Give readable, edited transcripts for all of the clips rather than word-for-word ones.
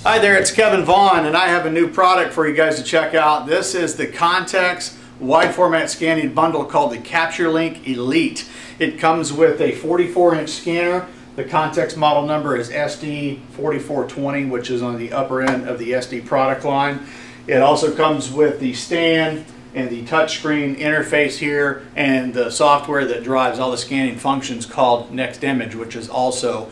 Hi there, it's Kevin Vaughn, and I have a new product for you guys to check out. This is the Context wide format scanning bundle called the Capturelink Elite. It comes with a 44-inch scanner. The Context model number is SD4420, which is on the upper end of the SD product line. It also comes with the stand and the touchscreen interface here and the software that drives all the scanning functions called Next Image, which is also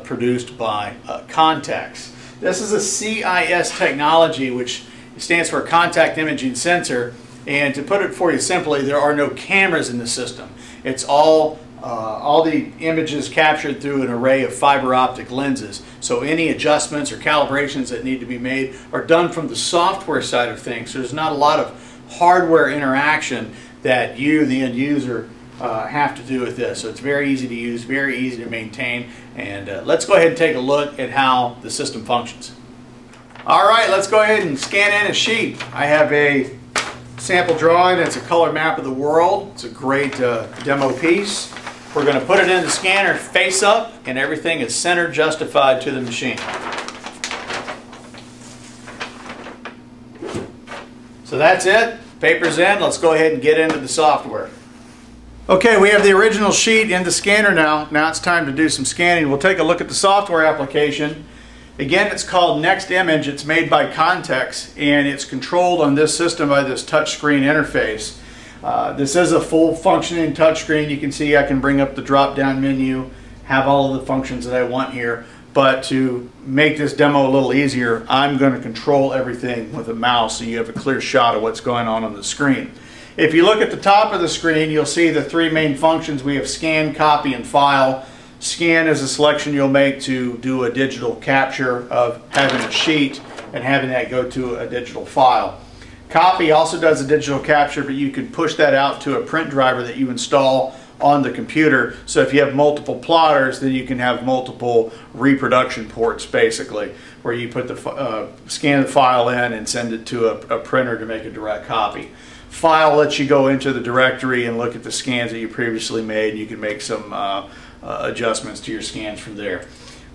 produced by Context. This is a CIS technology, which stands for Contact Imaging Sensor, and to put it for you simply, there are no cameras in the system. It's all the images captured through an array of fiber optic lenses. So any adjustments or calibrations that need to be made are done from the software side of things. So there's not a lot of hardware interaction that you, the end user, have to do with this. So it's very easy to use, very easy to maintain, and let's go ahead and take a look at how the system functions. Alright, let's go ahead and scan in a sheet. I have a sample drawing. It's a color map of the world. It's a great demo piece. We're going to put it in the scanner face up, and everything is center justified to the machine. So that's it. Paper's in. Let's go ahead and get into the software. Okay, we have the original sheet in the scanner now. Now it's time to do some scanning. We'll take a look at the software application. Again, it's called Next Image. It's made by Context, and it's controlled on this system by this touchscreen interface. This is a full functioning touchscreen. You can see I can bring up the drop-down menu, have all of the functions that I want here. But to make this demo a little easier, I'm going to control everything with a mouse so you have a clear shot of what's going on the screen. If you look at the top of the screen, you'll see the three main functions. We have scan, copy, and file. Scan is a selection you'll make to do a digital capture of having a sheet and having that go to a digital file. Copy also does a digital capture, but you can push that out to a print driver that you install on the computer. So if you have multiple plotters, then you can have multiple reproduction ports, basically, where you put the scan the file in and send it to a printer to make a direct copy. File lets you go into the directory and look at the scans that you previously made. You can make some adjustments to your scans from there.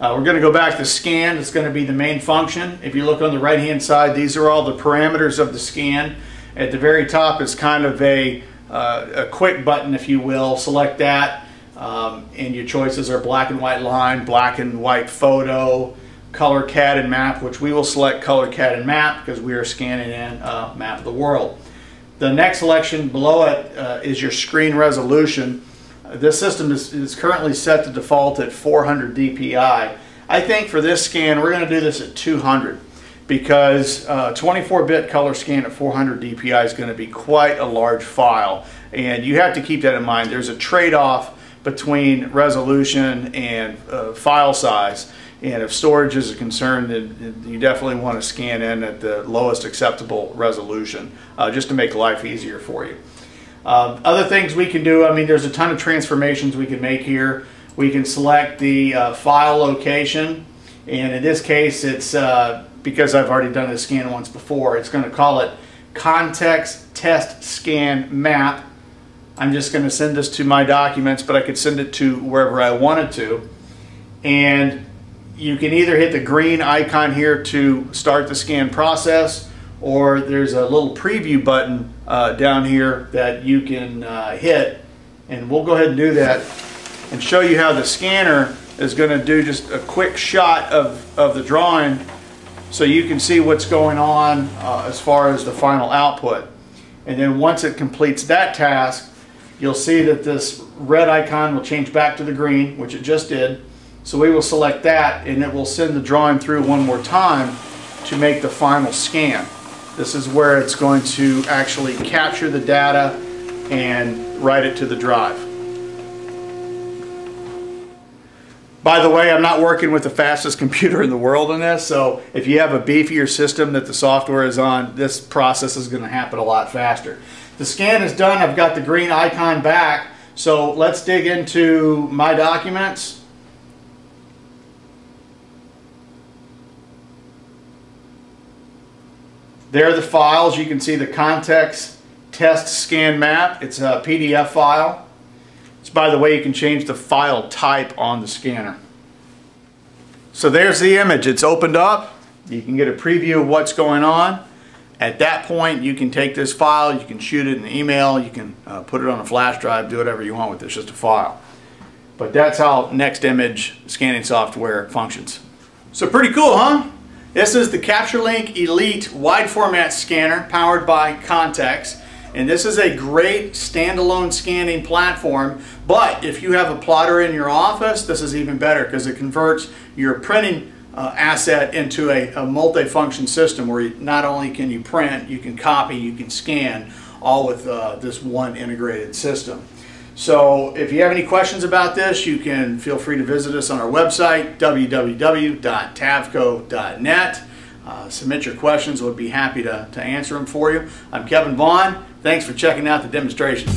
We're going to go back to scan. It's going to be the main function. If you look on the right hand side, these are all the parameters of the scan. At the very top is kind of a quick button, if you will. Select that, and your choices are black and white line, black and white photo, color CAD and map, which we will select color CAD and map because we are scanning in a map of the world. The next selection below it is your screen resolution. This system is currently set to default at 400 dpi. I think for this scan we're going to do this at 200 because 24-bit color scan at 400 dpi is going to be quite a large file, and you have to keep that in mind. There's a trade-off between resolution and file size, and if storage is a concern, then you definitely want to scan in at the lowest acceptable resolution just to make life easier for you. Other things we can do, I mean, there's a ton of transformations we can make here. We can select the file location, and in this case it's because I've already done this scan once before, it's going to call it Context Test Scan Map. I'm just going to send this to my documents, but I could send it to wherever I wanted to. And you can either hit the green icon here to start the scan process, or there's a little preview button down here that you can hit, and we'll go ahead and do that and show you how the scanner is going to do just a quick shot of the drawing so you can see what's going on as far as the final output. And then once it completes that task, you'll see that this red icon will change back to the green, which it just did. So we will select that, and it will send the drawing through one more time to make the final scan. This is where it's going to actually capture the data and write it to the drive. By the way, I'm not working with the fastest computer in the world on this, so if you have a beefier system that the software is on, this process is going to happen a lot faster. The scan is done. I've got the green icon back, so let's dig into my documents. There are the files. You can see the Context Test Scan Map. It's a PDF file. So by the way, you can change the file type on the scanner. So there's the image. It's opened up. You can get a preview of what's going on. At that point, you can take this file, you can shoot it in an email, you can put it on a flash drive, do whatever you want with it. It's just a file. But that's how Next Image scanning software functions. So pretty cool, huh? This is the Capturelink Elite wide format scanner powered by Context. And this is a great standalone scanning platform. But if you have a plotter in your office, this is even better because it converts your printing asset into a multi-function system where not only can you print, you can copy, you can scan, all with this one integrated system. So if you have any questions about this, you can feel free to visit us on our website, www.tavco.net. Submit your questions. We'll be happy to answer them for you. I'm Kevin Vaughn. Thanks for checking out the demonstration.